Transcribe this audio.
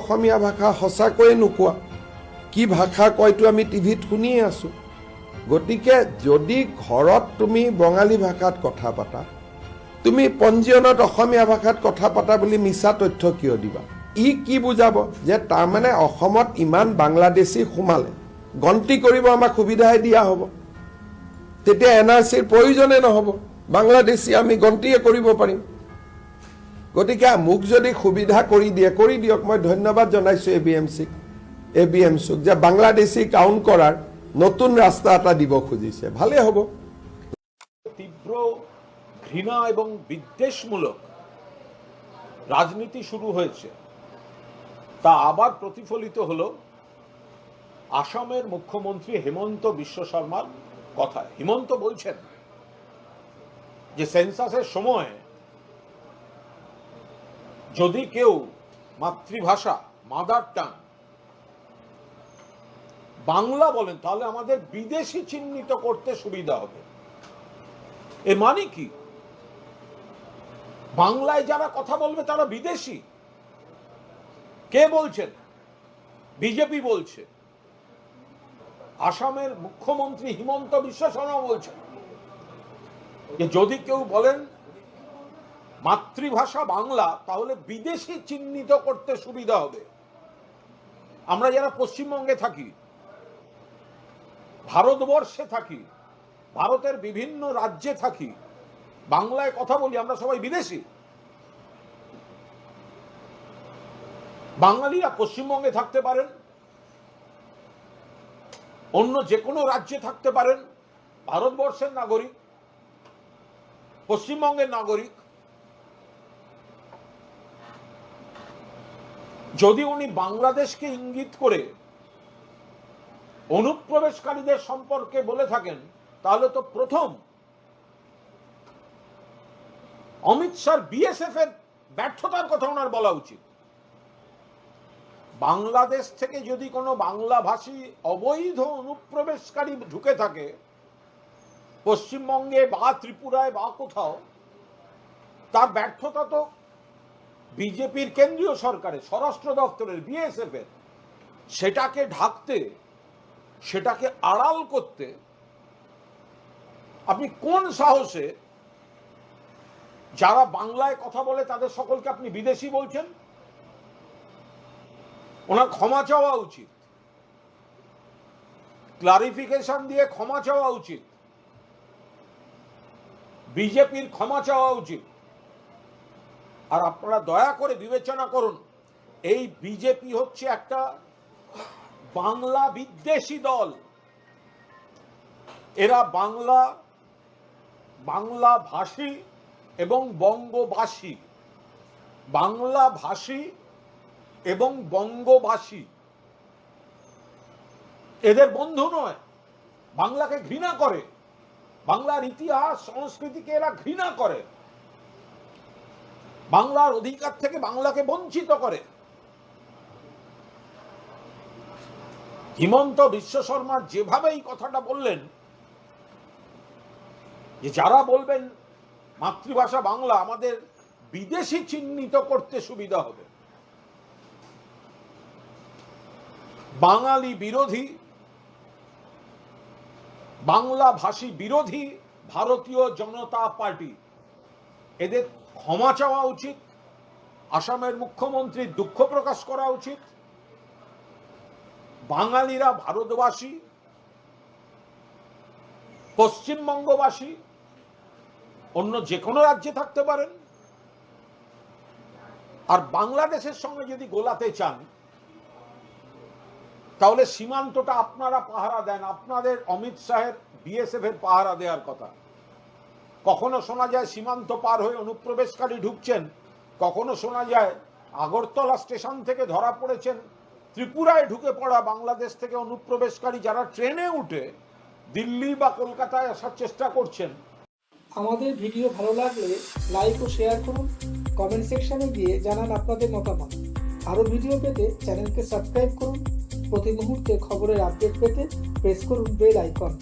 অসমীয়া ভাষা সঁচাকৈয়ে নোকোৱা কি ভাষা কয়তো আমি টিভিত শুনিয়ে আছোঁ গতিকে যদি ঘৰত তুমি বঙালী ভাষাত কথা পাতা তুমি পঞ্জীয়নত অসমীয়া ভাষাত কথা পাতা বুলি মিছা তথ্য কিয় দিবা ই কি বুজাব যে তাৰমানে অসমত ইমান বাংলাদেশী সোমালে গন্তি কৰিব আমাক সুবিধাই দিয়া হ'ব তেতিয়া এনআৰচিৰ প্ৰয়োজনে নহ'ব বাংলাদেশী আমি গন্তিয়ে কৰিব পাৰিম গতিকে মোক যদি সুবিধা কৰি দিয়ক মই ধন্যবাদ জনাইছোঁ এবিএমচিক যে বাংলাদেশী কাউন্ট কৰাৰ নতুন রাস্তা এটা দিব খুঁজিছে ভালে হ'ব তীব্র ঘৃণা এবং বিদ্বেষমূলক রাজনীতি শুরু হয়েছে তা আবার প্রতিফলিত হলো আসামের মুখ্যমন্ত্রী হেমন্ত বিশ্ব শর্মার কথায় হেমন্ত বলছেন যে সেন্সাসের সময় যদি কেউ মাতৃভাষা মাদার টাং বাংলা বলেন তাহলে আমাদের বিদেশি চিহ্নিত করতে সুবিধা হবে এ মানে কি বাংলায় যারা কথা বলবে তারা বিদেশি কে বলছেন বিজেপি বলছে আসামের মুখ্যমন্ত্রী হিমন্ত বিশ্ব শর্মা বলছেন যে যদি কেউ বলেন মাতৃভাষা বাংলা তাহলে বিদেশি চিহ্নিত করতে সুবিধা হবে আমরা যারা পশ্চিমবঙ্গে থাকি ভারতবর্ষে থাকি ভারতের বিভিন্ন রাজ্যে থাকি বাংলায় কথা বলি আমরা সবাই বিদেশি বাঙালিরা পশ্চিমবঙ্গে থাকতে পারেন অন্য যে কোনো রাজ্যে থাকতে পারেন ভারতবর্ষের নাগরিক পশ্চিমবঙ্গের নাগরিক যদি উনি বাংলাদেশকে ইঙ্গিত করে অনুপ্রবেশকারীদের সম্পর্কে বলে থাকেন তাহলে তো প্রথম অমিত শাহ বিএসএফ এর ব্যর্থতার কথা ওনার বলা উচিত বাংলাদেশ থেকে যদি কোনো বাংলাভাষী অবৈধ অনুপ্রবেশকারী ঢুকে থাকে পশ্চিমবঙ্গে বা ত্রিপুরায় বা কোথাও তার ব্যর্থতা তো বিজেপির কেন্দ্রীয় সরকারের স্বরাষ্ট্র দপ্তরের বিএসএফ এর সেটাকে ঢাকতে সেটাকে আড়াল করতে আপনি কোন সাহসে যারা বাংলায় কথা বলে তাদের সকলকে আপনি বিদেশি বলছেন ওনার ক্ষমা চাওয়া উচিত ক্লারিফিকেশন দিয়ে ক্ষমা চাওয়া উচিত বিজেপির ক্ষমা চাওয়া উচিত আর আপনারা দয়া করে বিবেচনা করুন এই বিজেপি হচ্ছে একটা বাংলা বিদ্বেষী দল এরা বাংলা ভাষী এবং বঙ্গবাসী বাংলা ভাষী এবং বঙ্গবাসী এদের বন্ধু নয় বাংলাকে ঘৃণা করে বাংলার ইতিহাস সংস্কৃতিকে এরা ঘৃণা করে বাংলার অধিকার থেকে বাংলাকে বঞ্চিত করে হিমন্ত বিশ্ব শর্মা যেভাবে এই কথাটা বললেন যে যারা বলবেন মাতৃভাষা বাংলা আমাদের বিদেশি চিহ্নিত করতে সুবিধা হবে বাঙালি বিরোধী বাংলা ভাষী বিরোধী ভারতীয় জনতা পার্টি এদের ক্ষমা চাওয়া উচিত আসামের মুখ্যমন্ত্রীর দুঃখ প্রকাশ করা উচিত বাঙালিরা ভারতবাসী পশ্চিমবঙ্গবাসী অন্য যে কোনো রাজ্যে থাকতে পারেন আর বাংলাদেশের সঙ্গে যদি গোলাতে চান তাহলে সীমান্তটা আপনারা পাহারা দেন আপনাদের অমিত শাহের বিএসএফ এর পাহারা দেওয়ার কথা কখনো শোনা যায় সীমান্ত পার হয়ে অনুপ্রবেশকারী ঢুকছেন কখনো শোনা যায় আগরতলা স্টেশন থেকে ধরা পড়েছেন ত্রিপুরায় ঢুকে পড়া বাংলাদেশ থেকে অনুপ্রবেশকারী যারা ট্রেনে উঠে দিল্লি বা কলকাতায় আসার চেষ্টা করছেন আমাদের ভিডিও ভালো লাগলে লাইক ও শেয়ার করুন কমেন্ট সেকশনে গিয়ে জানান আপনাদের মতামত আরো ভিডিও পেতে চ্যানেলকে সাবস্ক্রাইব করুন প্রতি মুহূর্তে খবরের আপডেট পেতে প্রেস করুন বেল আইকন